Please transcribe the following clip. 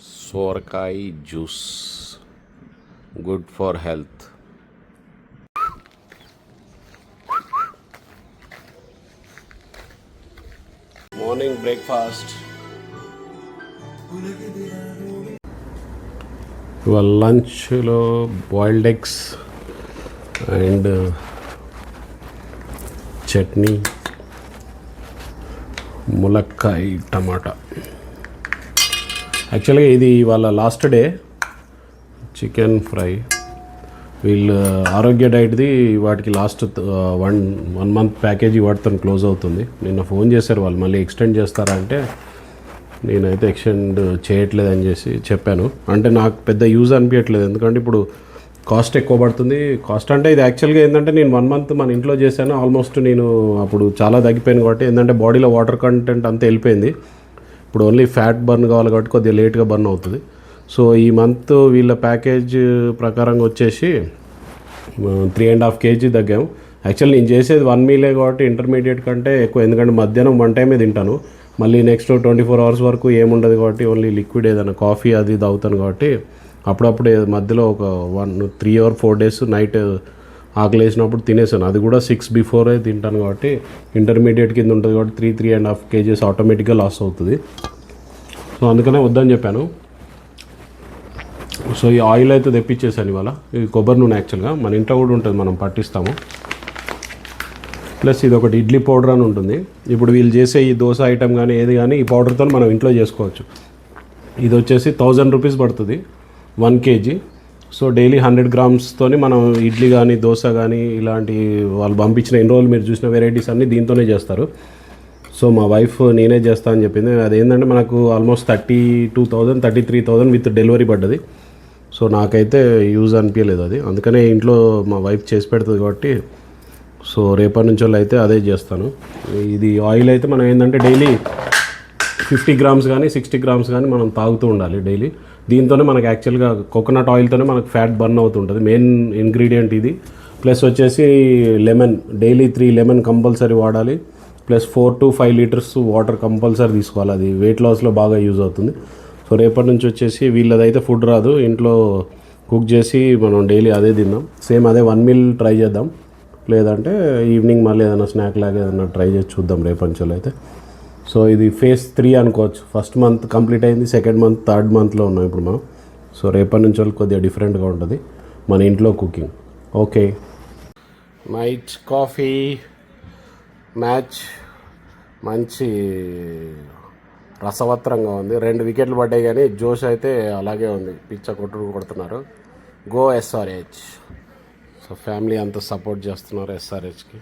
సోరకాయ juice good for health. Morning breakfast. ఇవాళ లంచ్లో బాయిల్డ్ ఎగ్స్ అండ్ చట్నీ, ములక్కాయ టమాటా. యాక్చువల్గా ఇది వాళ్ళ లాస్ట్ డే చికెన్ ఫ్రై. వీళ్ళు ఆరోగ్య డైట్ది వాటికి లాస్ట్ వన్ మంత్ ప్యాకేజీ వాటితో క్లోజ్ అవుతుంది. నిన్న ఫోన్ చేశారు వాళ్ళు, మళ్ళీ ఎక్స్టెండ్ చేస్తారా అంటే నేనైతే ఎక్స్టెండ్ చేయట్లేదు అని చెప్పాను. అంటే నాకు పెద్ద యూజ్ అనిపించట్లేదు, ఎందుకంటే ఇప్పుడు కాస్ట్ ఎక్కువ పడుతుంది. కాస్ట్ అంటే ఇది యాక్చువల్గా ఏంటంటే నేను 1 month మన ఇంట్లో చేశాను. ఆల్మోస్ట్ నేను అప్పుడు చాలా తగ్గిపోయాను కాబట్టి ఏంటంటే బాడీలో వాటర్ కంటెంట్ అంతా వెళ్ళిపోయింది. ఇప్పుడు ఓన్లీ ఫ్యాట్ బర్న్ కావాలి కాబట్టి కొద్దిగా లేట్గా బర్న్ అవుతుంది. సో ఈ మంత్ వీళ్ళ ప్యాకేజ్ ప్రకారంగా వచ్చేసి 3.5 kg తగ్గాము. యాక్చువల్లీ నేను చేసేది 1 meal కాబట్టి ఇంటర్మీడియట్ కంటే ఎక్కువ, ఎందుకంటే మధ్యాహ్నం 1 time తింటాను. మళ్ళీ నెక్స్ట్ 24 hours వరకు ఏముండదు కాబట్టి ఓన్లీ లిక్విడ్ ఏదైనా కాఫీ అది తాగుతాను కాబట్టి అప్పుడప్పుడు మధ్యలో ఒక 3 or 4 days నైట్ ఆకలి వేసినప్పుడు తినేసాను. అది కూడా 6 before తింటాను కాబట్టి ఇంటర్మీడియట్ కింద ఉంటుంది కాబట్టి 3.5 kgs ఆటోమేటిక్గా లాస్ అవుతుంది. సో అందుకనే వద్దని చెప్పాను. సో ఈ ఆయిల్ అయితే తెప్పించేసాను ఇవాళ. ఇది కొబ్బరి నూనె యాక్చువల్గా మన ఇంట్లో కూడా ఉంటుంది, మనం పట్టిస్తాము. ప్లస్ ఇది ఒకటి ఇడ్లీ పౌడర్ అని ఉంటుంది. ఇప్పుడు వీళ్ళు చేసే ఈ దోశ ఐటమ్ కానీ ఏది కానీ ఈ పౌడర్తో మనం ఇంట్లో చేసుకోవచ్చు. ఇది వచ్చేసి 1000 rupees పడుతుంది 1 kg. సో డైలీ 100 grams మనం ఇడ్లీ కానీ దోశ కానీ ఇలాంటి వాళ్ళు పంపించిన ఎన్ని రోజులు మీరు చూసిన వెరైటీస్ అన్నీ దీంతోనే చేస్తారు. సో మా వైఫ్ నేనే చేస్తా అని చెప్పింది. అదేంటంటే మనకు ఆల్మోస్ట్ 32,000 33,000 విత్ డెలివరీ పడ్డది. సో నాకైతే యూజ్ అనిపించలేదు అది, అందుకనే ఇంట్లో మా వైఫ్ చేసి పెడుతుంది కాబట్టి సో రేపటి నుంచి అయితే అదే చేస్తాను. ఇది ఆయిల్ అయితే మనం ఏంటంటే డైలీ 50 grams కానీ 60 grams కానీ మనం తాగుతూ ఉండాలి డైలీ. దీంతోనే మనకు యాక్చువల్గా కోకోనట్ ఆయిల్తోనే మనకు ఫ్యాట్ బర్న్ అవుతుంటుంది. మెయిన్ ఇంగ్రీడియంట్ ఇది. ప్లస్ వచ్చేసి లెమన్, డైలీ 3 lemon కంపల్సరీ వాడాలి. Plus 4 to 5 liters water compulsory తీసుకోవాలి. అది వెయిట్ లాస్లో బాగా యూజ్ అవుతుంది. సో రేపటి నుంచి వచ్చేసి వీళ్ళదైతే ఫుడ్ రాదు, ఇంట్లో కుక్ చేసి మనం డైలీ అదే తిందాం. సేమ్ అదే 1 meal ట్రై చేద్దాం, లేదంటే ఈవినింగ్ మళ్ళీ ఏదైనా స్నాక్ లాగా ఏదైనా ట్రై చేసి చూద్దాం రేపటి నుంచి అయితే. సో ఇది phase 3 అనుకోవచ్చు. 1st month కంప్లీట్ అయింది, 2nd month 3rd monthలో ఉన్నాం ఇప్పుడు మనం. సో రేపటి నుంచి కొద్దిగా డిఫరెంట్గా ఉంటుంది మన ఇంట్లో cooking. Okay, night coffee match మంచి రసవత్రంగా ఉంది. 2 wickets పడ్డాయి కానీ జోష్ అయితే అలాగే ఉంది, పిచ్చ కొడుతున్నారు. Go SRH. సో ఫ్యామిలీ అంతా సపోర్ట్ చేస్తున్నారు SRHకి.